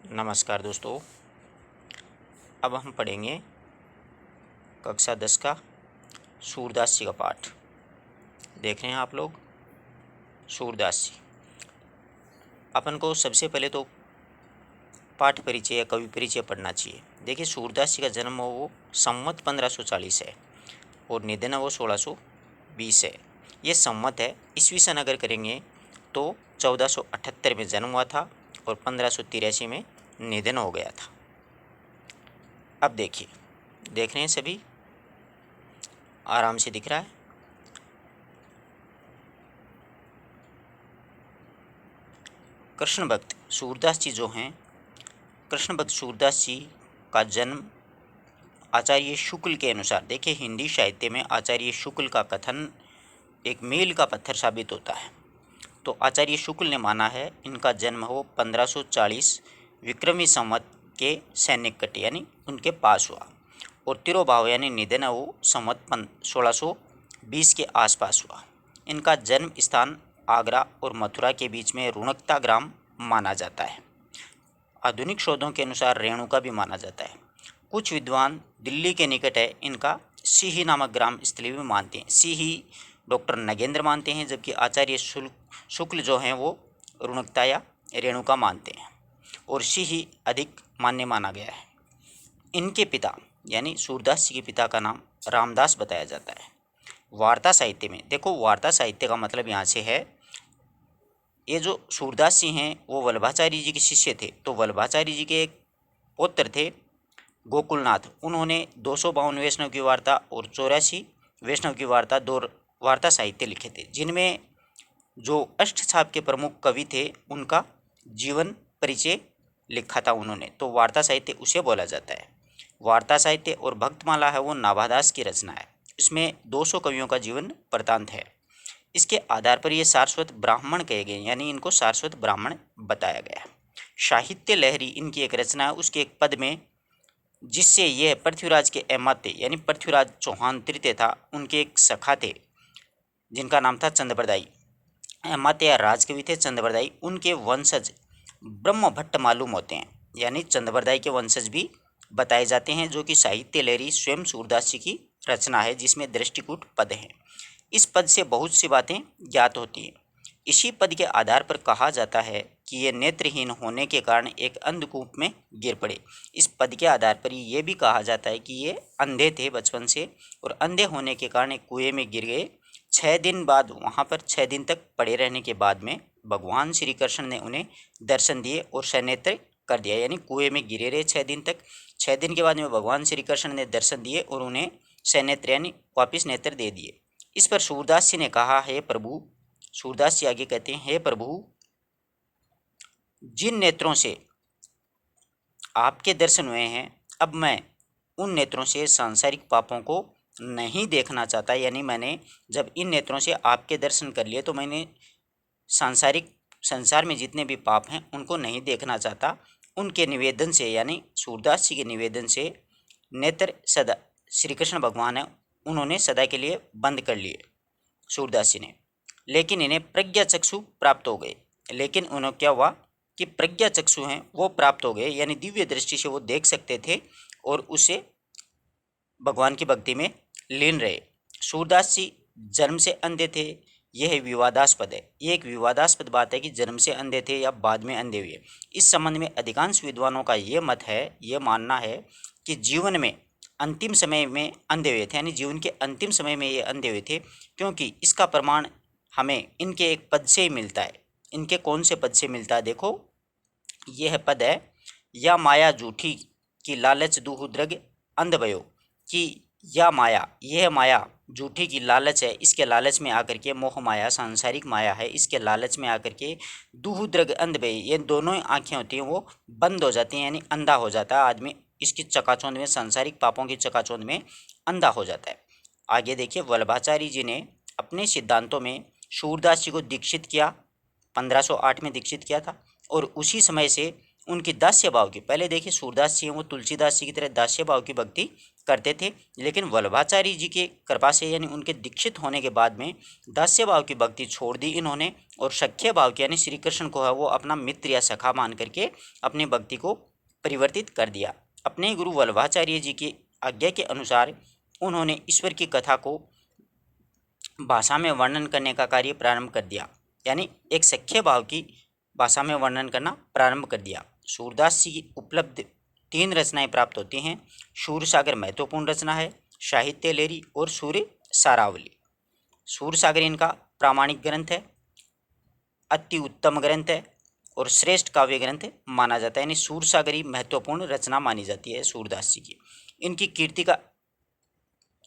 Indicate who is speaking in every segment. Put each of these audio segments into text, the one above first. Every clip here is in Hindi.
Speaker 1: नमस्कार दोस्तों। अब हम पढ़ेंगे कक्षा 10 का सूरदास जी का पाठ। देख रहे हैं आप लोग सूरदास जी। अपन को सबसे पहले तो पाठ परिचय या कवि परिचय पढ़ना चाहिए। देखिए, सूरदास जी का जन्म वो संवत 1540 है और निधन वो 1620 है। ये संवत है। ईस्वी सन अगर करेंगे तो 1478 में जन्म हुआ था और 1583 में निधन हो गया था। अब देखिए, देख रहे हैं सभी, आराम से दिख रहा है। कृष्ण भक्त सूरदास जी जो हैं, कृष्ण भक्त सूरदास जी का जन्म आचार्य शुक्ल के अनुसार, देखिए हिंदी साहित्य में आचार्य शुक्ल का कथन एक मील का पत्थर साबित होता है। तो आचार्य शुक्ल ने माना है इनका जन्म हो 1540 विक्रमी संवत के सैनिक कटे यानी उनके पास हुआ, और तिरोभाव यानी निधन वो संवत 1620 के आसपास हुआ। इनका जन्म स्थान आगरा और मथुरा के बीच में रुणकता ग्राम माना जाता है। आधुनिक शोधों के अनुसार रेणुका भी माना जाता है। कुछ विद्वान दिल्ली के निकट है इनका सीही नामक ग्राम स्थली भी मानते हैं। सीही डॉक्टर नगेंद्र मानते हैं, जबकि आचार्य शुक्ल जो हैं वो रुणकता या रेणुका मानते हैं, और सीही अधिक मान्य माना गया है। इनके पिता यानी सूरदास जी के पिता का नाम रामदास बताया जाता है। वार्ता साहित्य में देखो, वार्ता साहित्य का मतलब यहाँ से है, ये जो सूरदास जी हैं वो वल्लभाचार्य जी के शिष्य थे। तो वल्लभाचार्य जी के एक पौत्र थे गोकुलनाथ, उन्होंने 252 वैष्णव की वार्ता और 84 वैष्णव की वार्ता, दो वार्ता साहित्य लिखे थे, जिनमें जो अष्टछाप के प्रमुख कवि थे उनका जीवन परिचय लिखा था उन्होंने। तो वार्ता साहित्य उसे बोला जाता है। वार्ता साहित्य और भक्तमाला है वो नाभादास की रचना है। इसमें 200 कवियों का जीवन वृत्तांत है। इसके आधार पर ये सारस्वत ब्राह्मण कहे गए, यानी इनको सारस्वत ब्राह्मण बताया गया। साहित्य लहरी इनकी एक रचना है, उसके एक पद में, जिससे यह पृथ्वीराज के अमात्य यानी पृथ्वीराज चौहान तृतीय था, उनके एक सखा थे जिनका नाम था चंद्रबरदाई। अमात्य या राजकवि थे चंद्रबरदाई, उनके वंशज ब्रह्म भट्ट मालूम होते हैं, यानी चंद्रबरदाई के वंशज भी बताए जाते हैं, जो कि साहित्य लहरी स्वयं सूरदास जी की रचना है, जिसमें दृष्टिकूट पद हैं। इस पद से बहुत सी बातें ज्ञात होती हैं। इसी पद के आधार पर कहा जाता है कि ये नेत्रहीन होने के कारण एक अंधकूप में गिर पड़े। इस पद के आधार पर ये भी कहा जाता है कि ये अंधे थे बचपन से, और अंधे होने के कारण एक कुएं में गिर गए। 6 दिन बाद, वहाँ पर 6 दिन तक पड़े रहने के बाद में भगवान श्री कृष्ण ने उन्हें दर्शन दिए और सनेत्र कर दिया, यानी कुएं में गिरे रहे 6 दिन तक। 6 दिन के बाद में भगवान श्री कृष्ण ने दर्शन दिए और उन्हें सनेत्र यानी वापिस नेत्र दे दिए। इस पर सूरदास जी ने कहा, हे प्रभु, सूरदास जी आगे कहते हैं, हे प्रभु, जिन नेत्रों से आपके दर्शन हुए हैं, अब मैं उन नेत्रों से सांसारिक पापों को नहीं देखना चाहता। यानी मैंने जब इन नेत्रों से आपके दर्शन कर लिए तो मैंने सांसारिक संसार में जितने भी पाप हैं उनको नहीं देखना चाहता। उनके निवेदन से, यानी सूरदास जी के निवेदन से, नेत्र सदा श्री कृष्ण भगवान है उन्होंने सदा के लिए बंद कर लिए सूरदास जी ने, लेकिन इन्हें प्रज्ञा चक्षु प्राप्त हो गए। लेकिन उन्हें क्या हुआ कि प्रज्ञा चक्षु हैं वो प्राप्त हो गए, यानी दिव्य दृष्टि से वो देख सकते थे और उससे भगवान की भक्ति में लीन रहे। सूरदास जी जन्म से अंधे थे, यह विवादास्पद है। ये एक विवादास्पद बात है कि जन्म से अंधे थे या बाद में अंधे हुए। इस संबंध में अधिकांश विद्वानों का ये मत है, ये मानना है कि जीवन में अंतिम समय में अंधे हुए थे, यानी जीवन के अंतिम समय में ये अंधे हुए थे, क्योंकि इसका प्रमाण हमें इनके एक पद से ही मिलता है। इनके कौन से पद से मिलता है? देखो, यह पद है, या माया झूठी की लालच दूहु द्रग अंध भयो, कि या माया, यह माया झूठी की लालच है, इसके लालच में आकर के, मोह माया सांसारिक माया है, इसके लालच में आकर के दूहु द्रग अंध भय, ये दोनों आँखें होती हैं वो बंद हो जाती हैं, यानी अंधा हो जाता है आदमी। इसकी चकाचौंध में, सांसारिक पापों की चकाचौंध में अंधा हो जाता है। आगे देखिए, वल्लभाचार्य जी ने अपने सिद्धांतों में सूरदास जी को दीक्षित किया, 1508 में दीक्षित किया था, और उसी समय से उनकी दास्य भाव की, पहले देखिए सूरदास जी हैं वो तुलसीदास जी की तरह दास्य भाव की भक्ति करते थे, लेकिन वल्लभाचार्य जी के कृपा से यानी उनके दीक्षित होने के बाद में दास्य भाव की भक्ति छोड़ दी इन्होंने और सख्य भाव की यानी श्री कृष्ण को है वो अपना मित्र या सखा मान करके अपनी भक्ति को परिवर्तित कर दिया। अपने गुरु वल्लभाचार्य जी की आज्ञा के अनुसार उन्होंने ईश्वर की कथा को भाषा में वर्णन करने का कार्य प्रारंभ कर दिया, यानी एक सख्य भाव की भाषा में वर्णन करना प्रारंभ कर दिया। सूरदास जी की उपलब्ध 3 रचनाएं प्राप्त होती हैं। सूरसागर महत्वपूर्ण रचना है, साहित्य लेरी और सूर्य सारावली। सूरसागर इनका प्रामाणिक ग्रंथ है, अति उत्तम ग्रंथ है और श्रेष्ठ काव्य ग्रंथ माना जाता है, यानी सूरसागरी महत्वपूर्ण रचना मानी जाती है सूरदास जी की। इनकी कीर्ति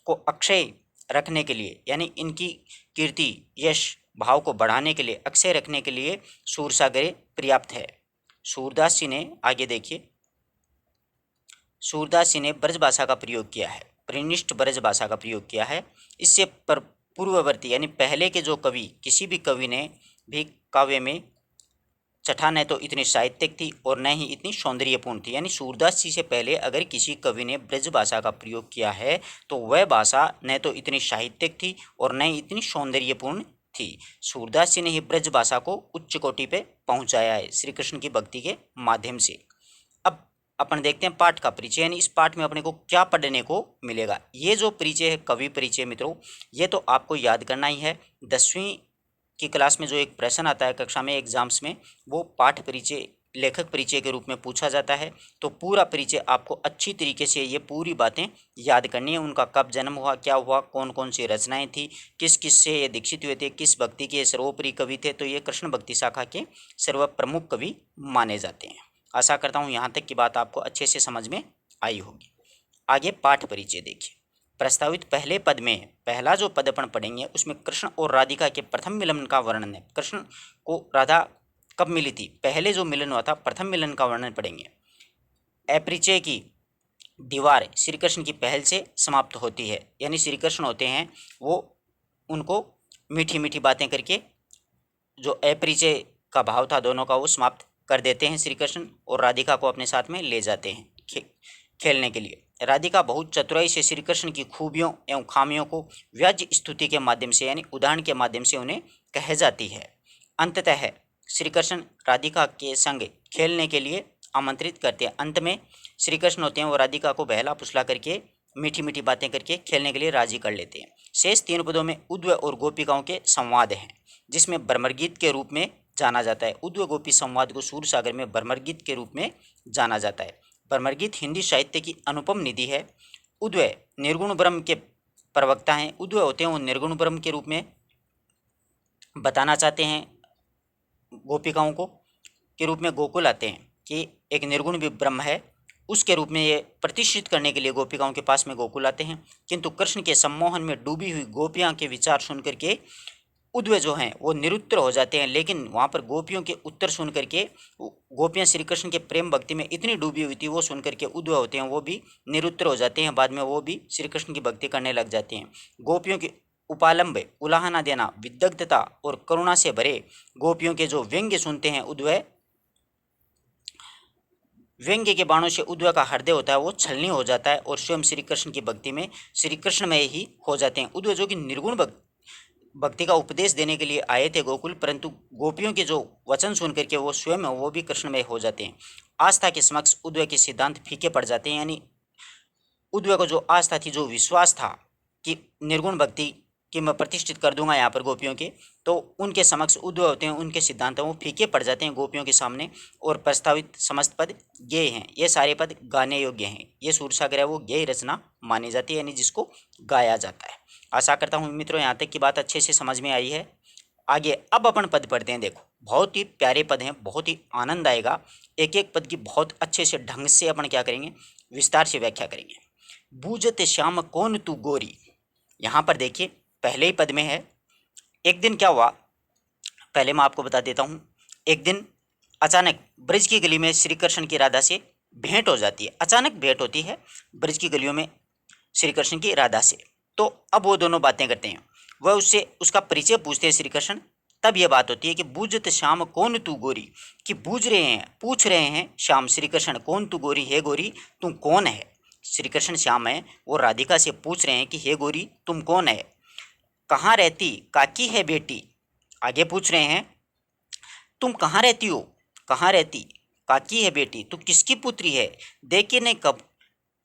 Speaker 1: को अक्षय रखने के लिए यानी इनकी कीर्ति यश भाव को बढ़ाने के लिए अक्षय रखने के लिए सूरसागरे पर्याप्त है। सूरदास जी ने आगे देखिए, सूरदास जी ने ब्रज भाषा का प्रयोग किया है, परिनिष्ठ ब्रज भाषा का प्रयोग किया है। इससे पूर्ववर्ती यानी पहले के जो कवि, किसी भी कवि ने भी काव्य में छठा न तो इतनी साहित्यिक थी और न ही इतनी सौंदर्यपूर्ण थी, यानी सूरदास जी से पहले अगर किसी कवि ने ब्रज भाषा का प्रयोग किया है तो वह भाषा न तो इतनी साहित्यिक थी और न ही इतनी सौंदर्यपूर्ण थी। सूरदास जी ने ही ब्रज भाषा को उच्च कोटि पे पहुंचाया है श्री कृष्ण की भक्ति के माध्यम से। अब अपन देखते हैं पाठ का परिचय, यानी इस पाठ में अपने को क्या पढ़ने को मिलेगा। ये जो परिचय है कवि परिचय मित्रों, ये तो आपको याद करना ही है। 10वीं की क्लास में जो एक प्रश्न आता है कक्षा में एग्जाम्स में, वो पाठ परिचय लेखक परिचय के रूप में पूछा जाता है। तो पूरा परिचय आपको अच्छी तरीके से ये पूरी बातें याद करनी है। उनका कब जन्म हुआ, क्या हुआ, कौन कौन सी रचनाएं थी, किस किस से ये दीक्षित हुए थे, किस भक्ति के सर्वोपरि कवि थे। तो ये कृष्ण भक्ति शाखा के सर्व प्रमुख कवि माने जाते हैं। आशा करता हूँ यहाँ तक की बात आपको अच्छे से समझ में आई होगी। आगे पाठ परिचय देखिए। प्रस्तावित पहले पद में पहला जो पद अपन पढ़ेंगे उसमें कृष्ण और राधिका के प्रथम मिलन का वर्णन है। कृष्ण को राधा कब मिली थी, पहले जो मिलन हुआ था, प्रथम मिलन का वर्णन पढ़ेंगे। अपरिचय की दीवार श्री कृष्ण की पहल से समाप्त होती है, यानी श्री कृष्ण होते हैं वो उनको मीठी मीठी बातें करके जो अपरिचय का भाव था दोनों का वो समाप्त कर देते हैं श्री कृष्ण, और राधिका को अपने साथ में ले जाते हैं खेलने के लिए। राधिका बहुत चतुराई से श्री कृष्ण की खूबियों एवं खामियों को व्याज्य स्तुति के माध्यम से यानी उदाहरण के माध्यम से उन्हें कह जाती है। अंततः श्री कृष्ण राधिका के संग खेलने के लिए आमंत्रित करते हैं। अंत में श्री कृष्ण होते हैं वो राधिका को बहला फुसला करके मीठी मीठी बातें करके खेलने के लिए राजी कर लेते हैं। शेष 3 पदों में उद्वय और गोपिकाओं के संवाद हैं, जिसमें भ्रमर गीत के रूप में जाना जाता है। उद्वय गोपी संवाद को सूरसागर में भ्रमर गीत के रूप में जाना जाता है। भ्रमर गीत हिंदी साहित्य की अनुपम निधि है। उद्वय निर्गुण ब्रह्म के प्रवक्ता हैं। उद्वय होते हैं वो निर्गुण ब्रह्म के रूप में बताना चाहते हैं गोपिकाओं को, के रूप में गोकुल आते हैं कि एक निर्गुण भी ब्रह्म है, उसके रूप में ये प्रतिष्ठित करने के लिए गोपिकाओं के पास में गोकुल आते हैं। किंतु कृष्ण के सम्मोहन में डूबी हुई गोपियाँ के विचार सुन करके उद्वय जो हैं वो निरुत्तर हो जाते हैं। लेकिन वहाँ पर गोपियों के उत्तर सुन करके गोपियाँ श्री कृष्ण के प्रेम भक्ति में इतनी डूबी हुई थी, वो सुन करके उद्वय होते हैं वो भी निरुत्तर हो जाते हैं। बाद में वो भी श्री कृष्ण की भक्ति करने लग जाते हैं। गोपियों के उपालंब उलाहना देना, विदग्धता और करुणा से भरे गोपियों के जो व्यंग्य सुनते हैं उद्वय, व्यंग्य के बाणों से उद्वय का हृदय होता है वो छलनी हो जाता है और स्वयं श्री कृष्ण की भक्ति में श्री कृष्ण में ही हो जाते हैं। उद्वय जो कि निर्गुण भक्ति का उपदेश देने के लिए आए थे गोकुल, परंतु गोपियों के जो वचन सुन करके वो स्वयं वो भी कृष्णमय हो जाते हैं। आस्था के समक्ष उद्वय के सिद्धांत फीके पड़ जाते हैं, यानी उद्वय को जो आस्था थी, जो विश्वास था कि निर्गुण भक्ति कि मैं प्रतिष्ठित कर दूंगा यहाँ पर गोपियों के, तो उनके समक्ष उद्वय होते हैं, उनके सिद्धांत वो फीके पड़ जाते हैं गोपियों के सामने। और प्रस्तावित समस्त पद गेय हैं, ये सारे पद गाने योग्य हैं। ये सूरसागर है वो गेय रचना मानी जाती है, यानी जिसको गाया जाता है। आशा करता हूँ मित्रों यहाँ तक की बात अच्छे से समझ में आई है। आगे अब अपन पद पढ़ते हैं। देखो बहुत ही प्यारे पद हैं, बहुत ही आनंद आएगा। एक एक पद की बहुत अच्छे से ढंग से अपन क्या करेंगे, विस्तार से व्याख्या करेंगे। बूझत श्याम कौन तू गोरी, यहाँ पर देखिए पहले ही पद में है। एक दिन क्या हुआ, पहले मैं आपको बता देता हूँ। एक दिन अचानक ब्रज की गली में श्री कृष्ण की राधा से भेंट हो जाती है। अचानक भेंट होती है ब्रज की गलियों में श्री कृष्ण की राधा से। तो अब वो दोनों बातें करते हैं, वह उससे उसका परिचय पूछते हैं श्री कृष्ण। तब यह बात होती है कि बूझत श्याम कौन तू गोरी, कि बूझ रहे हैं, पूछ रहे हैं श्याम श्री कृष्ण, कौन तू गोरी है, गोरी तू कौन है। श्री कृष्ण श्याम है वो राधिका से पूछ रहे हैं कि हे गोरी तुम कौन है, कहाँ रहती, काकी है बेटी। आगे पूछ रहे हैं तुम कहाँ रहती हो, कहाँ रहती, काकी है बेटी, तू किसकी पुत्री है, देखे नहीं कब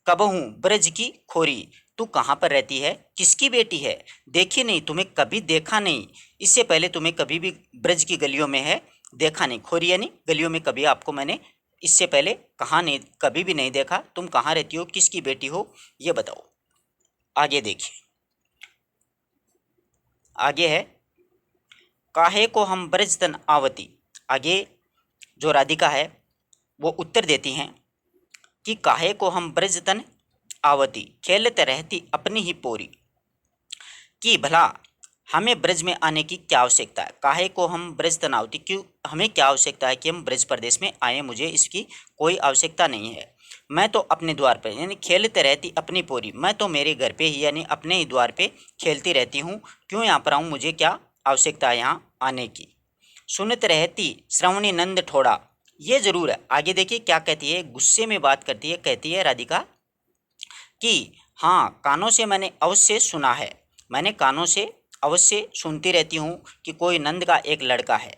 Speaker 1: कब हूँ ब्रज की खोरी, तू कहाँ पर रहती है, किसकी बेटी है, देखी नहीं, तुम्हें कभी देखा नहीं, इससे पहले तुम्हें कभी भी ब्रज की गलियों में है देखा नहीं, खोरी यानी गलियों में कभी आपको मैंने इससे पहले कहाँ नहीं, कभी भी नहीं देखा, तुम कहाँ रहती हो, किसकी बेटी हो, ये बताओ। आगे देखिए, आगे है काहे को हम ब्रज तन आवती। आगे जो राधिका है वो उत्तर देती हैं कि काहे को हम ब्रज तन आवती, खेलते रहती अपनी ही पोरी, कि भला हमें ब्रज में आने की क्या आवश्यकता है, काहे को हम ब्रज तन आवती, क्यों हमें क्या आवश्यकता है कि हम ब्रज प्रदेश में आए, मुझे इसकी कोई आवश्यकता नहीं है। मैं तो अपने द्वार पर यानी खेलते रहती अपनी पोरी, मैं तो मेरे घर पे ही यानी अपने ही द्वार पे खेलती रहती हूँ, क्यों यहाँ पर आऊँ, मुझे क्या आवश्यकता है यहाँ आने की। सुनत रहती श्रवणी नंद ठोड़ा, ये जरूर है। आगे देखिए क्या कहती है, गुस्से में बात करती है, कहती है राधिका कि हाँ कानों से मैंने अवश्य सुना है, मैंने कानों से अवश्य सुनती रहती हूँ कि कोई नंद का एक लड़का है।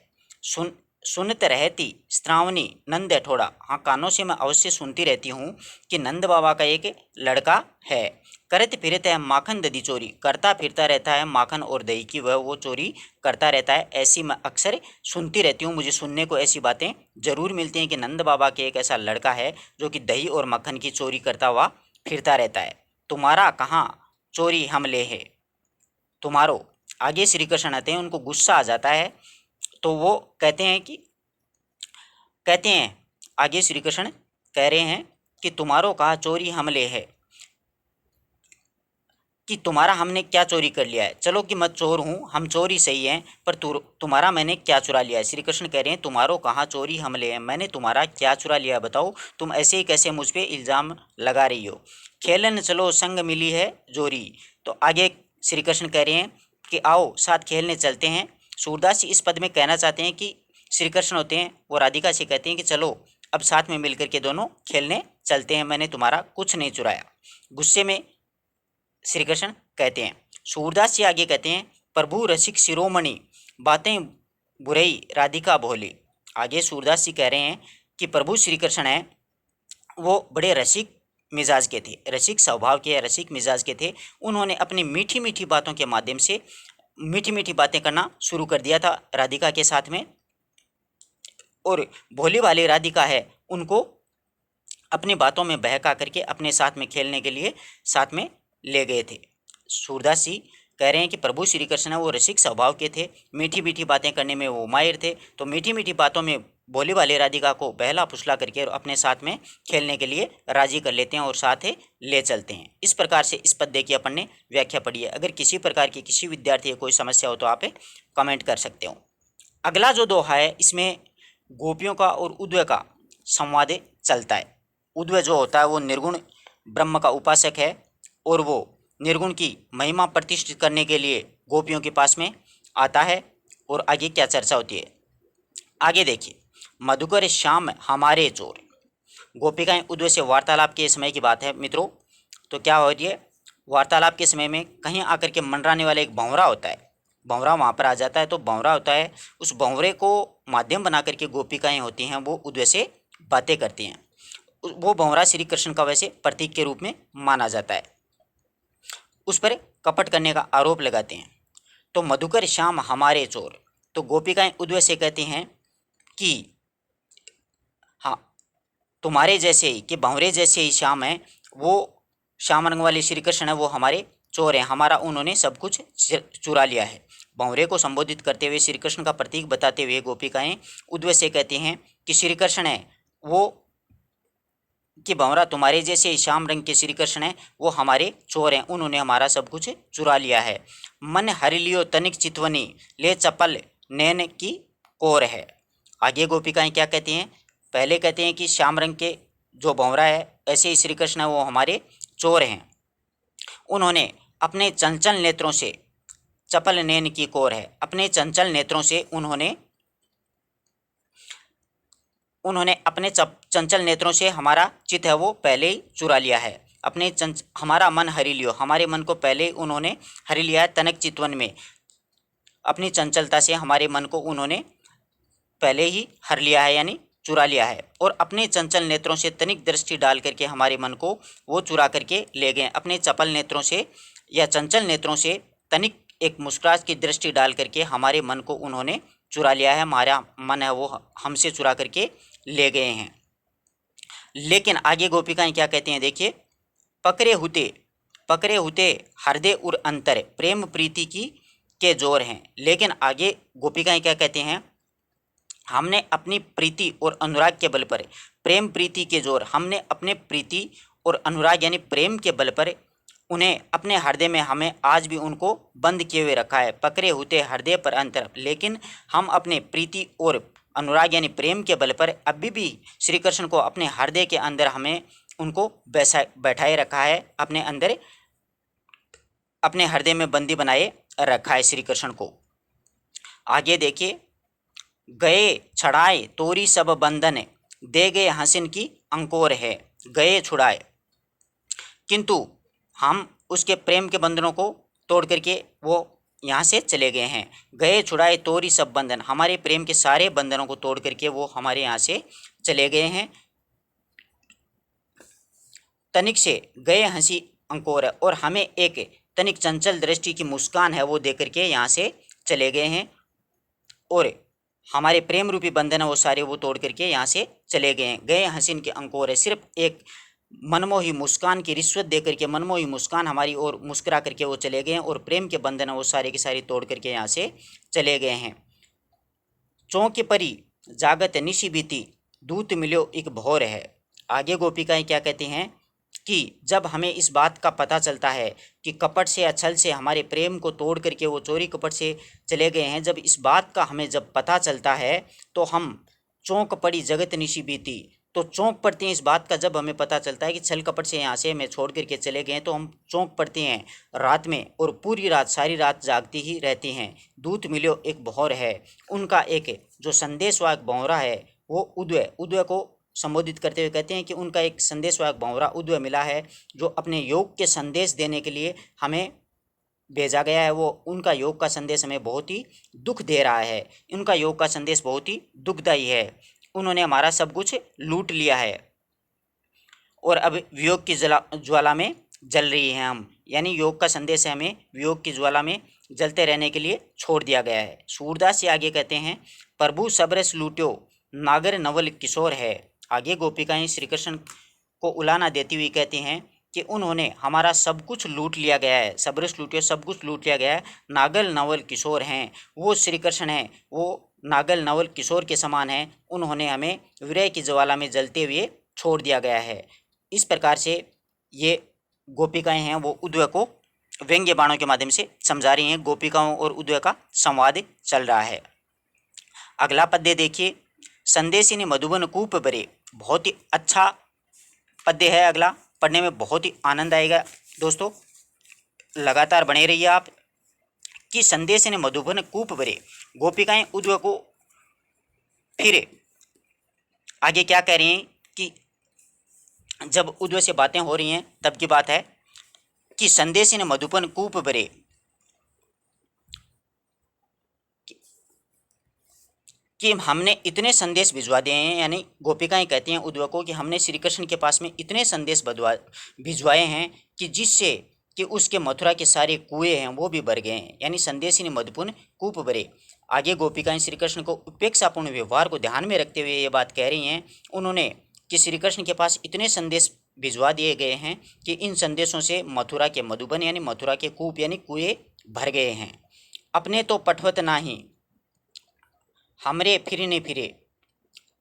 Speaker 1: सुनत रहती श्रावणी नंद अठोड़ा, हाँ कानों से मैं अवश्य सुनती रहती हूँ कि नंद बाबा का एक लड़का है। करत फिरत है माखन दधी चोरी, करता फिरता रहता है माखन और दही की वह वो चोरी करता रहता है, ऐसी मैं अक्सर सुनती रहती हूँ, मुझे सुनने को ऐसी बातें ज़रूर मिलती हैं कि नंद बाबा के एक ऐसा लड़का है जो कि दही और मक्खन की चोरी करता हुआ फिरता रहता है। तुम्हारा कहाँ चोरी हम ले है तुम्हारो। आगे श्री कृष्ण आते हैं, उनको गुस्सा आ जाता है तो वो कहते हैं आगे श्री कृष्ण कह रहे हैं कि तुम्हारो कहा चोरी हम ले है, कि तुम्हारा हमने क्या चोरी कर लिया है, चलो कि मैं चोर हूँ, हम चोर ही सही हैं, पर तुम्हारा मैंने क्या चुरा लिया है। श्री कृष्ण कह रहे हैं तुम्हारो कहाँ चोरी हम ले हैं, मैंने तुम्हारा क्या चुरा लिया है बताओ, तुम ऐसे ही कैसे मुझ पे इल्ज़ाम लगा रही हो। खेलन चलो संग मिली है जोरी, तो आगे श्री कृष्ण कह रहे हैं कि आओ साथ खेलने चलते हैं। सूरदास जी इस पद में कहना चाहते हैं कि श्री कृष्ण होते हैं वो राधिका से कहते हैं कि चलो अब साथ में मिलकर के दोनों खेलने चलते हैं, मैंने तुम्हारा कुछ नहीं चुराया। गुस्से में श्री कृष्ण कहते हैं। सूरदास जी आगे कहते हैं प्रभु रसिक शिरोमणि, बातें बुरई राधिका भोली। आगे सूरदास जी कह रहे हैं कि प्रभु श्री कृष्ण हैं वो बड़े रसिक मिजाज के थे, रसिक स्वभाव के, रसिक मिजाज के थे। उन्होंने अपनी मीठी मीठी बातों के माध्यम से मीठी मीठी बातें करना शुरू कर दिया था राधिका के साथ में, और भोली वाली राधिका है उनको अपनी बातों में बहका करके अपने साथ में खेलने के लिए साथ में ले गए थे। सूरदास जी कह रहे हैं कि प्रभु श्री कृष्ण वो रसिक स्वभाव के थे, मीठी मीठी बातें करने में वो माहिर थे, तो मीठी मीठी बातों में भोली वाले राधिका को बहला फुसला करके और अपने साथ में खेलने के लिए राजी कर लेते हैं और साथ ही ले चलते हैं। इस प्रकार से इस पद्य की अपन ने व्याख्या पढ़ी है। अगर किसी प्रकार की किसी विद्यार्थी को कोई समस्या हो तो आप कमेंट कर सकते हो। अगला जो दोहा है इसमें गोपियों का और उद्वय का संवाद चलता है। उद्वय जो होता है वो निर्गुण ब्रह्म का उपासक है और वो निर्गुण की महिमा प्रतिष्ठित करने के लिए गोपियों के पास में आता है। और आगे क्या चर्चा होती है आगे देखिए, मधुकर श्याम हमारे चोर। गोपिकाएं उद्वय से वार्तालाप के समय की बात है मित्रों। तो क्या हो रही है, वार्तालाप के समय में कहीं आकर के मंडराने वाला एक भंवरा होता है, भंवरा वहाँ पर आ जाता है। तो भंवरा होता है, उस भंवरे को माध्यम बना करके गोपिकाएं होती हैं वो उद्वय से बातें करती हैं। वो भंवरा श्री कृष्ण का वैसे प्रतीक के रूप में माना जाता है, उस पर कपट करने का आरोप लगाते हैं। तो मधुकर श्याम हमारे चोर, तो गोपिकाएं उद्वय से कहती हैं कि हाँ तुम्हारे जैसे ही, कि भंवरे जैसे ही श्याम हैं, वो श्याम रंग वाले श्री कृष्ण है वो हमारे चोर हैं, हमारा उन्होंने सब कुछ चुरा लिया है। भंवरे को संबोधित करते हुए श्री कृष्ण का प्रतीक बताते हुए गोपिकाएं उद्वय से कहती हैं कि श्री कृष्ण है वो, कि भंवरा तुम्हारे जैसे श्याम रंग के श्री कृष्ण हैं वो हमारे चोर हैं, उन्होंने हमारा सब कुछ चुरा लिया है। मन हरि लियो तनिक चितवनी, ले चपल नैन की कोर है। आगे गोपिकाएं क्या कहती हैं, पहले कहते हैं कि श्याम रंग के जो भंवरा है ऐसे ही श्री कृष्ण है वो हमारे चोर हैं, उन्होंने अपने चंचल नेत्रों से, चपल नैन की कोर है, अपने चंचल नेत्रों से उन्होंने अपने चंचल नेत्रों से हमारा चित्त है वो पहले ही चुरा लिया है। हमारा मन हरि लियो, हमारे मन को पहले उन्होंने हरि लिया है। तनक चितवन में अपनी चंचलता से हमारे मन को उन्होंने पहले ही हर लिया है, यानी चुरा लिया है। और अपने चंचल नेत्रों से तनिक दृष्टि डाल करके हमारे मन को वो चुरा करके ले गए। अपने चपल नेत्रों से या चंचल नेत्रों से तनिक एक मुस्कुराहट की दृष्टि डाल करके हमारे मन को उन्होंने चुरा लिया है। हमारा मन है वो हमसे चुरा करके ले गए हैं। लेकिन आगे गोपिकाएं क्या कहती हैं, देखिए, पकड़े हुते हृदय और अंतर प्रेम प्रीति की के जोर हैं। लेकिन आगे गोपिकाएं क्या कहते हैं, हमने अपनी प्रीति और अनुराग के बल पर, प्रेम प्रीति के जोर, हमने अपने प्रीति और अनुराग यानी प्रेम के बल पर उन्हें अपने हृदय में हमें आज भी उनको बंद किए हुए रखा है। पकड़े हुते हृदय पर अंतर, लेकिन हम अपने प्रीति और अनुराग यानी प्रेम के बल पर अभी भी श्री कृष्ण को अपने हृदय के अंदर हमें उनको बैठाए रखा है, अपने अंदर अपने हृदय में बंदी बनाए रखा है श्री कृष्ण को। आगे देखिए, गए छड़ाए तोरी सब बंधन दे गए हसीन की अंकोर है। गए छुड़ाए, किंतु हम उसके प्रेम के बंधनों को तोड़ करके वो यहाँ से चले गए हैं। गए छुड़ाए तोरी सब बंधन, हमारे प्रेम के सारे बंधनों को तोड़ करके वो हमारे यहाँ से चले गए हैं। तनिक से गए हंसी अंकोर, और हमें एक तनिक चंचल दृष्टि की मुस्कान है वो दे करके यहाँ से चले गए हैं। और हमारे प्रेम रूपी बंधन है वो सारे वो तोड़ करके यहाँ से चले गए हैं। गए हसीन के अंकोर है, सिर्फ एक मनमोही मुस्कान की रिश्वत दे करके, मनमोही मुस्कान हमारी ओर मुस्कुरा करके वो चले गए हैं। और प्रेम के बंधन है वो सारे के सारे तोड़ करके यहाँ से चले गए हैं। चौंके परी जागत निशी बीती दूत मिलो एक भोर है। आगे गोपिकाएं क्या कहती हैं कि जब हमें इस बात का पता चलता है कि कपट से या छल से हमारे प्रेम को तोड़ करके वो चोरी कपट से चले गए हैं, जब इस बात का हमें जब पता चलता है तो हम चौंक पड़ी जगत निशी बीती, तो चौंक पड़ते हैं इस बात का। जब हमें पता चलता है कि छल कपट से यहाँ से हमें छोड़ करके चले गए हैं तो हम चौंक पड़ते हैं रात में, और पूरी रात सारी रात जागती ही रहती हैं। दूत मिलो एक भौर है, उनका एक जो संदेशवाहक भौरा है वो उदय को संबोधित करते हुए कहते हैं कि उनका एक संदेशवाहक भौरा उदय मिला है, जो अपने योग के संदेश देने के लिए हमें भेजा गया है। वो उनका योग का संदेश हमें बहुत ही दुख दे रहा है, उनका योग का संदेश बहुत ही दुखदायी है। उन्होंने हमारा सब कुछ लूट लिया है और अब वियोग की ज्वाला में जल रही हैं हम, यानी योग का संदेश है हमें वियोग की ज्वाला में जलते रहने के लिए छोड़ दिया गया है। सूरदास जी आगे कहते हैं, प्रभु सबरस लूट्यो नागर नवल किशोर है। आगे गोपिकाएं श्री कृष्ण को उलाना देती हुई कहती हैं कि उन्होंने हमारा सब कुछ लूट लिया गया है, सबरस लूटियो सब कुछ लूट लिया गया है। नागल नवल किशोर हैं, वो श्री कृष्ण हैं, वो नागल नवल किशोर के समान हैं, उन्होंने हमें विरह की ज्वाला में जलते हुए छोड़ दिया गया है। इस प्रकार से ये गोपिकाएं हैं वो उद्वय को व्यंग्य बाणों के माध्यम से समझा रही हैं। गोपिकाओं और उद्वय का संवाद चल रहा है। अगला पद्य देखिए, संदेशिनी मधुबन कूप बरे, बहुत ही अच्छा पद्य है अगला, पढ़ने में बहुत ही आनंद आएगा दोस्तों, लगातार बने रहिए आप। कि संदेशिनी मधुबन कूप बरे, गोपिकाएं उद्वय को फिर आगे क्या कह रही हैं कि जब उद्वय से बातें हो रही हैं तब की बात है कि संदेशिनी मधुबन कूप बरे, कि हमने इतने संदेश भिजवा दिए हैं, यानी गोपिकाएं कहती हैं उद्वय को कि हमने श्री कृष्ण के पास में इतने संदेश भिजवाए हैं कि जिससे कि उसके मथुरा के सारे कुएं हैं वो भी भर गए हैं, यानी संदेशिनी मधुपुन कूप भरे। आगे गोपिकाएं श्री कृष्ण को उपेक्षापूर्ण व्यवहार को ध्यान में रखते हुए ये बात कह रही हैं उन्होंने कि श्री कृष्ण के पास इतने संदेश भिजवा दिए गए हैं कि इन संदेशों से मथुरा के मधुबन यानी मथुरा के कूप यानी कुएं भर गए हैं। अपने तो पठवत नाही हमरे फिरने फिरे,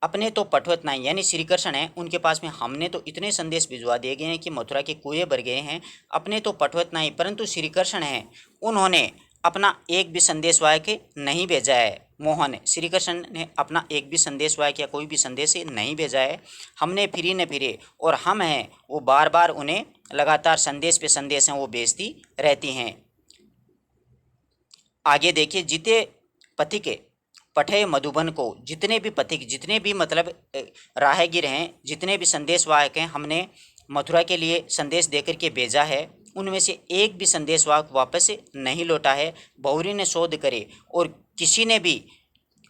Speaker 1: अपने तो पठवत नहीं, यानी श्री कृष्ण हैं उनके पास में हमने तो इतने संदेश भिजवा दिए गए हैं कि मथुरा के कुएं भर गए हैं। अपने तो पठवत नहीं, परंतु श्री कृष्ण हैं उन्होंने अपना एक भी संदेश वाहक नहीं भेजा है। मोहन श्री कृष्ण ने अपना एक भी संदेश वाहक या कोई भी संदेश नहीं भेजा है। हमने फिरी न फिरे, और हम हैं वो बार बार उन्हें लगातार संदेश पे संदेश हैं वो भेजती रहती हैं। आगे देखिए, जीते पथिक पठे मधुबन को, जितने भी पथिक जितने भी मतलब राहगीर हैं जितने भी संदेशवाहक हैं हमने मथुरा के लिए संदेश देकर के भेजा है, उनमें से एक भी संदेश वापस नहीं लौटा है। बहुरी ने शोध करे और किसी ने भी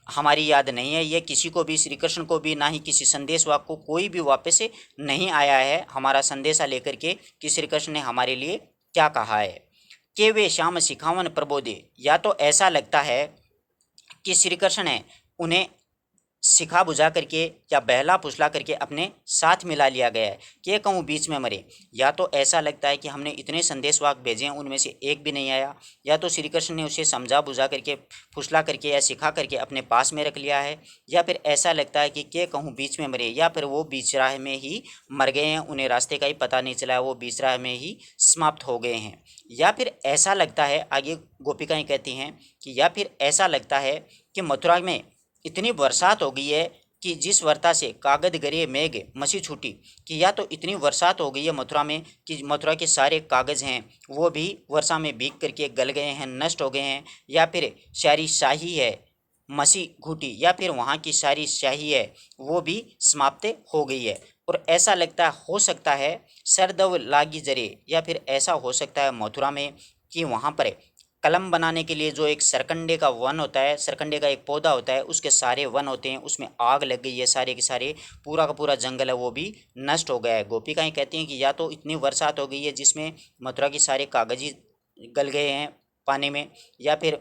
Speaker 1: हमारी याद नहीं है, ये किसी को भी, श्री कृष्ण को भी, ना ही किसी संदेश वाक को कोई भी वापस नहीं आया है हमारा संदेशा लेकर के कि श्री कृष्ण ने हमारे लिए क्या कहा है। कि वे श्याम सिखावन प्रबोधे, या तो ऐसा लगता है कि श्री कृष्ण ने उन्हें सिखा बुझा करके या बहला फुसला करके अपने साथ मिला लिया गया है। कि कहूँ बीच में मरे, या तो ऐसा लगता है कि हमने इतने संदेशवाक भेजे हैं उनमें से एक भी नहीं आया, या तो श्री कृष्ण ने उसे समझा बुझा करके फुसला करके या सिखा करके अपने पास में रख लिया है, या फिर ऐसा लगता है कि के कहूँ बीच में मरे, या फिर वो बीच राह में ही मर गए हैं, उन्हें रास्ते का ही पता नहीं चला है, वो बीच राह में ही समाप्त हो गए हैं। या फिर ऐसा लगता है, आगे गोपिकाएँ कहती हैं कि या फिर ऐसा लगता है कि मथुरा में इतनी बरसात हो गई है कि जिस वर्षा से कागद गरे मेघ मसी छूटी, कि या तो इतनी बरसात हो गई है मथुरा में कि मथुरा के सारे कागज़ हैं वो भी वर्षा में भीग करके गल गए हैं, नष्ट हो गए हैं, या फिर सारी शाही है मसी घूटी, या फिर वहाँ की सारी शाही है वो भी समाप्त हो गई है। और ऐसा लगता है, हो सकता है सरदव लागी जरे, या फिर ऐसा हो सकता है मथुरा में कि वहाँ पर कलम बनाने के लिए जो एक सरकंडे का वन होता है, सरकंडे का एक पौधा होता है, उसके सारे वन होते हैं, उसमें आग लग गई है, सारे के सारे पूरा का पूरा जंगल है वो भी नष्ट हो गया है। गोपिकाएँ कहती हैं कि या तो इतनी बरसात हो गई है जिसमें मथुरा के सारे कागज ही गल गए हैं पानी में, या फिर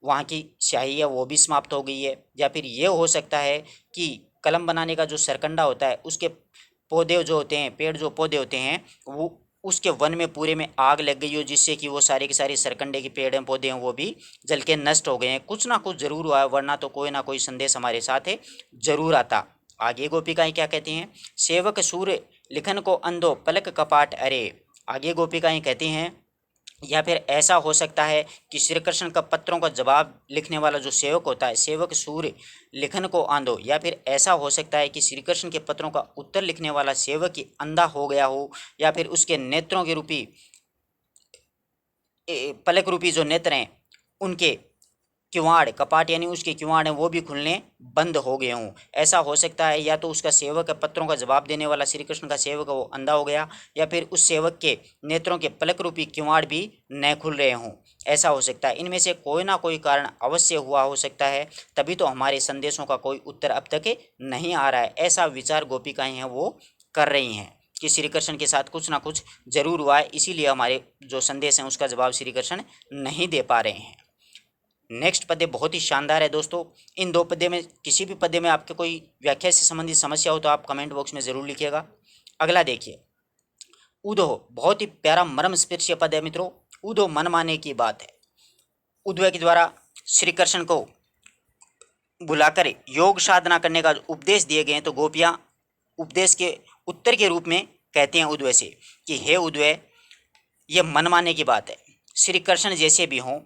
Speaker 1: वहाँ की स्याही है वो भी समाप्त हो गई है, या फिर ये हो सकता है कि कलम बनाने का जो सरकंडा होता है उसके पौधे जो होते हैं, पेड़ जो पौधे होते हैं, वो उसके वन में पूरे में आग लग गई हो, जिससे कि वो सारे के सारे सरकंडे के पेड़ हैं, पौधे हैं, वो भी जल के नष्ट हो गए हैं। कुछ ना कुछ जरूर हुआ है, वरना तो कोई ना कोई संदेश हमारे साथ है जरूर आता। आगे गोपिकाएँ क्या कहती हैं, सेवक सूर्य लिखन को अंधो पलक कपाट अरे। आगे गोपिकाएँ कहती हैं या फिर ऐसा हो सकता है कि श्री कृष्ण का पत्रों का जवाब लिखने वाला जो सेवक होता है, सेवक सूर्य लिखन को आंधो, या फिर ऐसा हो सकता है कि श्री कृष्ण के पत्रों का उत्तर लिखने वाला सेवक ही अंधा हो गया हो, या फिर उसके नेत्रों के रूपी पलक रूपी जो नेत्र हैं उनके किवाड़ कपाट यानी उसके किवाड़ हैं वो भी खुलने बंद हो गए हों। ऐसा हो सकता है या तो उसका सेवक है, पत्रों का जवाब देने वाला श्री कृष्ण का सेवक है, वो अंधा हो गया, या फिर उस सेवक के नेत्रों के पलक रूपी किवाड़ भी न खुल रहे हों। ऐसा हो सकता है, इनमें से कोई ना कोई कारण अवश्य हुआ हो सकता है, तभी तो हमारे संदेशों का कोई उत्तर अब तक नहीं आ रहा है। ऐसा विचार गोपिकाएँ हैं वो कर रही हैं कि श्री कृष्ण के साथ कुछ ना कुछ जरूर हुआ है, इसीलिए हमारे जो संदेश हैं उसका जवाब श्री कृष्ण नहीं दे पा रहे हैं। नेक्स्ट पद्य बहुत ही शानदार है दोस्तों। इन दो पद्य में किसी भी पद्य में आपके कोई व्याख्या से संबंधित समस्या हो तो आप कमेंट बॉक्स में ज़रूर लिखिएगा। अगला देखिए, उदो, बहुत ही प्यारा मर्म स्पर्शी पद है मित्रों। उदो मन माने की बात है। उद्धव के द्वारा श्री कृष्ण को बुलाकर योग साधना करने का उपदेश दिए गए हैं, तो गोपियाँ उपदेश के उत्तर के रूप में कहते हैं उद्धव से कि हे उद्धव, ये मन माने की बात है, श्री कृष्ण जैसे भी हों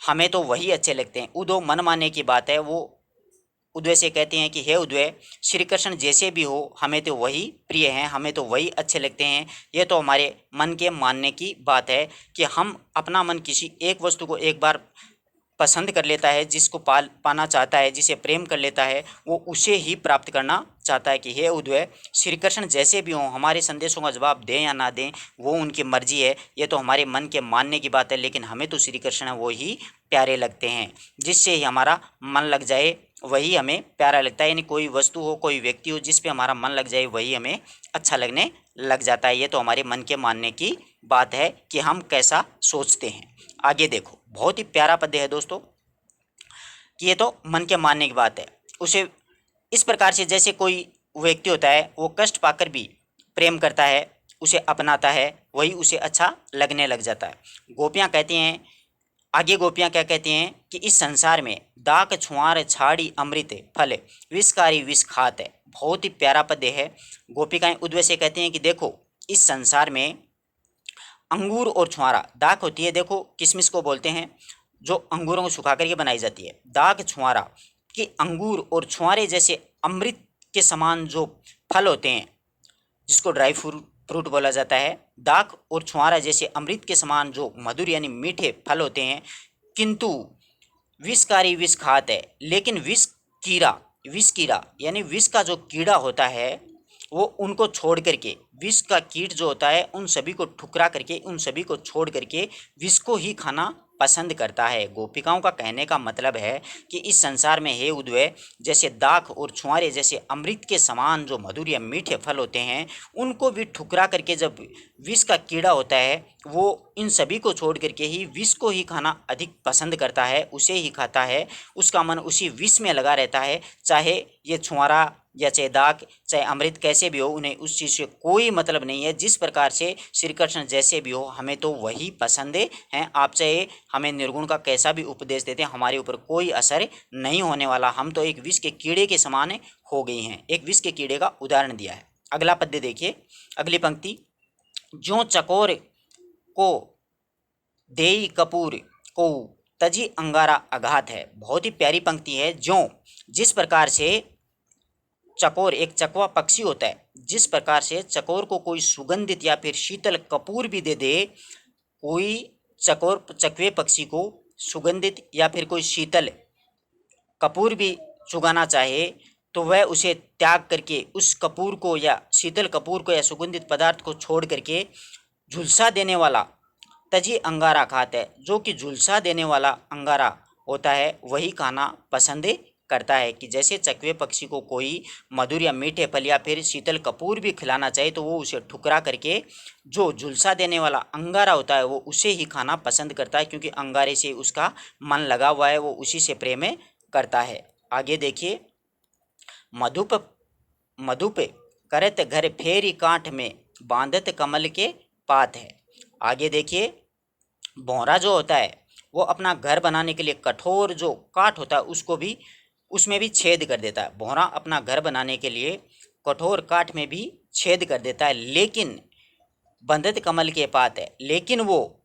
Speaker 1: हमें तो वही अच्छे लगते हैं। उद्धव मन मानने की बात है, वो उद्धव से कहते हैं कि हे उद्धव, श्री कृष्ण जैसे भी हो हमें तो वही प्रिय हैं, हमें तो वही अच्छे लगते हैं। ये तो हमारे मन के मानने की बात है कि हम अपना मन किसी एक वस्तु को एक बार पसंद कर लेता है, जिसको पाना चाहता है, जिसे प्रेम कर लेता है, वो उसे ही प्राप्त करना चाहता है। कि हे उद्धव, श्री कृष्ण जैसे भी हों, हमारे संदेशों का जवाब दें या ना दें वो उनकी मर्जी है, ये तो हमारे मन के मानने की बात है, लेकिन हमें तो श्री कृष्ण वो ही प्यारे लगते हैं। जिससे ही हमारा मन लग जाए वही हमें प्यारा लगता है, यानी कोई वस्तु हो, कोई व्यक्ति हो, जिस पे हमारा मन लग जाए वही हमें अच्छा लगने लग जाता है। ये तो हमारे मन के मानने की बात है कि हम कैसा सोचते हैं। आगे देखो, बहुत ही प्यारा पद्य है दोस्तों कि ये तो मन के मानने की बात है। उसे इस प्रकार से, जैसे कोई व्यक्ति होता है वो कष्ट पाकर भी प्रेम करता है, उसे अपनाता है, वही उसे अच्छा लगने लग जाता है। गोपियाँ कहती हैं, आगे गोपियाँ क्या कहती हैं कि इस संसार में दाक छुआर छाड़ी अमृत फल विषकारी विष खात है। बहुत ही प्यारा पद्य है। गोपिकाएँ उद्धव से कहती हैं कि देखो, इस संसार में अंगूर और छुआरा, दाक होती है, देखो किशमिश को बोलते हैं, जो अंगूरों को सुखा करके बनाई जाती है, दाक छुआरा, कि अंगूर और छुआरे जैसे अमृत के समान जो फल होते हैं, जिसको ड्राई फ्रूट बोला जाता है, दाक और छुआरा जैसे अमृत के समान जो मधुर यानी मीठे फल होते हैं, किंतु विषकारी विष खात है। लेकिन विष कीड़ा यानी विष का जो कीड़ा होता है वो उनको छोड़ करके, विष का कीट जो होता है उन सभी को ठुकरा करके, उन सभी को छोड़ करके विष को ही खाना पसंद करता है। गोपिकाओं का कहने का मतलब है कि इस संसार में हे उद्वय, जैसे दाख और छुआरे जैसे अमृत के समान जो मधुर या मीठे फल होते हैं, उनको भी ठुकरा करके जब विष का कीड़ा होता है वो इन सभी को छोड़ करके ही विष को ही खाना अधिक पसंद करता है, उसे ही खाता है। उसका मन उसी विष में लगा रहता है, चाहे ये छुआरा या चाहे दाग चाहे अमृत कैसे भी हो, उन्हें उस चीज़ से कोई मतलब नहीं है। जिस प्रकार से श्री कृष्ण जैसे भी हो, हमें तो वही पसंद है। आप चाहे हमें निर्गुण का कैसा भी उपदेश देते हैं, हमारे ऊपर कोई असर नहीं होने वाला। हम तो एक विष के कीड़े के समान हो गए हैं। एक विष के कीड़े का उदाहरण दिया है। अगला पद्य देखिए, अगली पंक्ति, ज्यों चकोर को देई कपूर को तजी अंगारा आघात है। बहुत ही प्यारी पंक्ति है। ज्यों, जिस प्रकार से चकोर एक चकवा पक्षी होता है, जिस प्रकार से चकोर को कोई सुगंधित या फिर शीतल कपूर भी दे दे, कोई चकोर चकवे पक्षी को सुगंधित या फिर कोई शीतल कपूर भी चुगाना चाहे तो वह उसे त्याग करके उस कपूर को या शीतल कपूर को या सुगंधित पदार्थ को छोड़ करके झुलसा देने वाला तजी अंगारा खाता है। जो कि झुलसा देने वाला अंगारा होता है वही खाना पसंद करता है। कि जैसे चकवे पक्षी को कोई मधुर या मीठे फल या फिर शीतल कपूर भी खिलाना चाहे तो वो उसे ठुकरा करके जो झुलसा देने वाला अंगारा होता है वो उसे ही खाना पसंद करता है, क्योंकि अंगारे से उसका मन लगा हुआ है, वो उसी से प्रेम करता है। आगे देखिए, मधुप मधुप करत घर फेरी कांठ में बांधत कमल के पात है। आगे देखिए, भौरा जो होता है वो अपना घर बनाने के लिए कठोर जो काठ होता है उसको भी उसमें भी छेद कर देता है। भौरा अपना घर बनाने के लिए कठोर काठ में भी छेद कर देता है, लेकिन बंधत कमल के पात है, लेकिन वो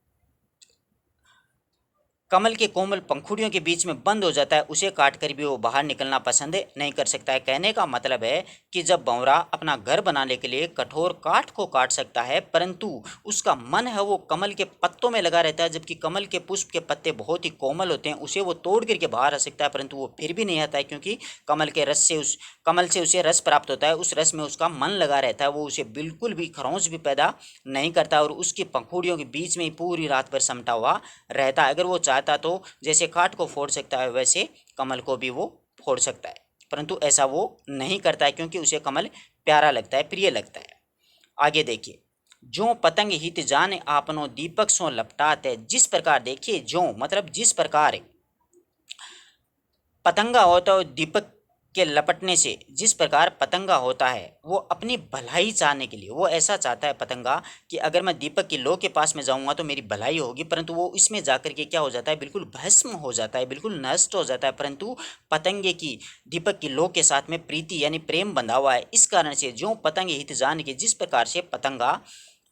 Speaker 1: कमल के कोमल पंखुड़ियों के बीच में बंद हो जाता है, उसे काट कर भी वो बाहर निकलना पसंद नहीं कर सकता है। कहने का मतलब है कि जब भंवरा अपना घर बनाने के लिए कठोर काठ को काट सकता है, परंतु उसका मन है वो कमल के पत्तों में लगा रहता है, जबकि कमल के पुष्प के पत्ते बहुत ही कोमल होते हैं, उसे वो तोड़ करके बाहर आ सकता है, परंतु वो फिर भी नहीं आता है, क्योंकि कमल के रस से कमल से उसे रस प्राप्त होता है, उस रस में उसका मन लगा रहता है, वो उसे बिल्कुल भी खरोंच भी पैदा नहीं करता और उसकी पंखुड़ियों के बीच में ही पूरी रात भर समटा हुआ रहता है। अगर वो चाहता तो जैसे काठ को फोड़ सकता है वैसे कमल को भी वो फोड़ सकता है, परंतु ऐसा वो नहीं करता है, क्योंकि उसे कमल प्यारा लगता है, प्रिय लगता है। आगे देखिए, जो पतंग हित जाने आपनो दीपक सो लपटात है। जिस प्रकार, देखिए जो मतलब जिस प्रकार पतंगा होता है दीपक के लपटने से, जिस प्रकार पतंगा होता है वो अपनी भलाई चाहने के लिए, वो ऐसा चाहता है पतंगा कि अगर मैं दीपक की लौ के पास में जाऊंगा तो मेरी भलाई होगी, परंतु वो इसमें जाकर के क्या हो जाता है, बिल्कुल भस्म हो जाता है, बिल्कुल नष्ट हो जाता है। परंतु पतंगे की दीपक की लौ के साथ में प्रीति यानी प्रेम बंधा हुआ है। इस कारण से जो पतंग हित जान के, जिस प्रकार से पतंगा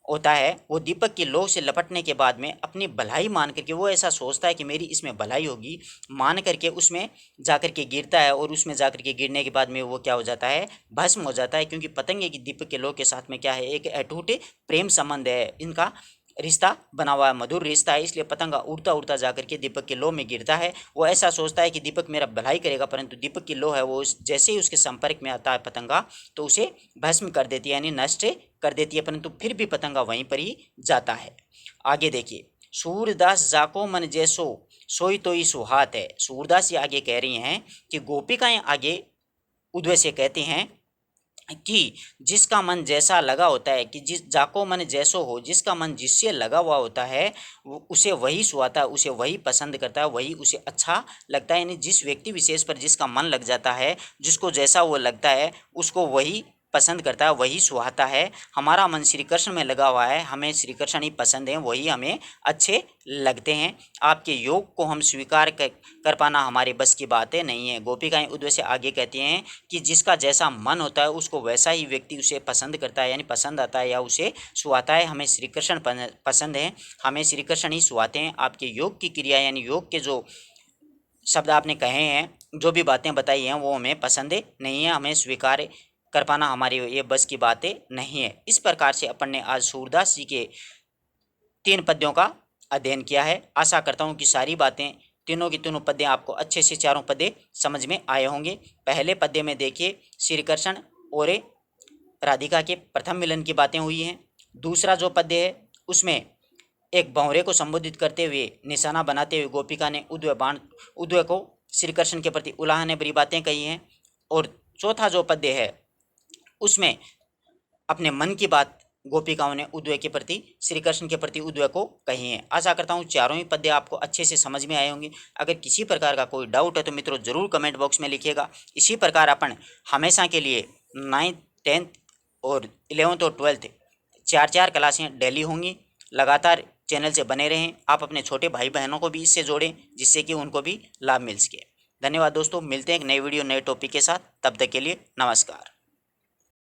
Speaker 1: होता है वो दीपक की लौ से लपटने के बाद में अपनी भलाई मान करके, वो ऐसा सोचता है कि मेरी इसमें भलाई होगी, मान करके उसमें जाकर के गिरता है, और उसमें जाकर के गिरने के बाद में वो क्या हो जाता है, भस्म हो जाता है। क्योंकि पतंगे की दीपक के लौ के साथ में क्या है, एक अटूट प्रेम संबंध है, इनका रिश्ता बना हुआ है, मधुर रिश्ता है। इसलिए पतंगा उड़ता उड़ता जाकर के दीपक की लौ में गिरता है। वो ऐसा सोचता है कि दीपक मेरा भलाई करेगा, परंतु दीपक की लौ है वो जैसे ही उसके संपर्क में आता है पतंगा तो उसे भस्म कर देती है, यानी नष्ट कर देती है, परंतु फिर भी पतंगा वहीं पर ही जाता है। आगे देखिए, सूरदास जाको मन जैसो सोई तोई सुहात है। सूरदास ये आगे कह रही हैं कि गोपिकाएं आगे उद्वय से कहते हैं कि जिसका मन जैसा लगा होता है, कि जिस जाको मन जैसो हो, जिसका मन जिससे लगा हुआ होता है वो उसे वही सुहाता है, उसे वही पसंद करता है, वही उसे अच्छा लगता है। यानी जिस व्यक्ति विशेष पर जिसका मन लग जाता है, जिसको जैसा वो लगता है उसको वही पसंद करता है, वही सुहाता है। हमारा मन श्री कृष्ण में लगा हुआ है, हमें श्री कृष्ण ही पसंद हैं, वही हमें अच्छे लगते हैं। आपके योग को हम स्वीकार कर पाना हमारे बस की बातें नहीं है। गोपिकाएं उद्वय से आगे कहती हैं कि जिसका जैसा मन होता है उसको वैसा ही व्यक्ति उसे पसंद करता है, यानी पसंद आता है या उसे सुहाता है। हमें श्री कृष्ण पसंद है, हमें श्री कृष्ण ही सुहाते हैं। आपके योग की क्रिया यानी योग के जो शब्द आपने कहे हैं, जो भी बातें बताई हैं वो हमें पसंद नहीं है, हमें स्वीकार कर पाना हमारी ये बस की बातें नहीं है। इस प्रकार से अपन ने आज सूरदास जी के 3 पद्यों का अध्ययन किया है। आशा करता हूँ कि सारी बातें, तीनों की तीनों पद्य आपको अच्छे से चारों पद्य समझ में आए होंगे। पहले पद्य में देखिए, श्री कृष्ण और राधिका के प्रथम मिलन की बातें हुई हैं। दूसरा जो पद्य है उसमें एक भंवरे को संबोधित करते हुए, निशाना बनाते हुए गोपिका ने उद्वय को श्री कृष्ण के प्रति उलाहने भरी बातें कही हैं। और चौथा जो पद्य है उसमें अपने मन की बात गोपिकाओं ने उद्वय के प्रति, श्री कृष्ण के प्रति उद्वय को कही है। आशा करता हूँ चारों ही पद्य आपको अच्छे से समझ में आए होंगे। अगर किसी प्रकार का कोई डाउट है तो मित्रों ज़रूर कमेंट बॉक्स में लिखिएगा। इसी प्रकार अपन हमेशा के लिए 9th 10th और 11th और 12th 4 क्लासें डेली होंगी। लगातार चैनल से बने रहें। आप अपने छोटे भाई बहनों को भी इससे जोड़ें जिससे कि उनको भी लाभ मिल सके। धन्यवाद दोस्तों, मिलते हैं एक नई वीडियो नए टॉपिक के साथ। तब तक के लिए नमस्कार।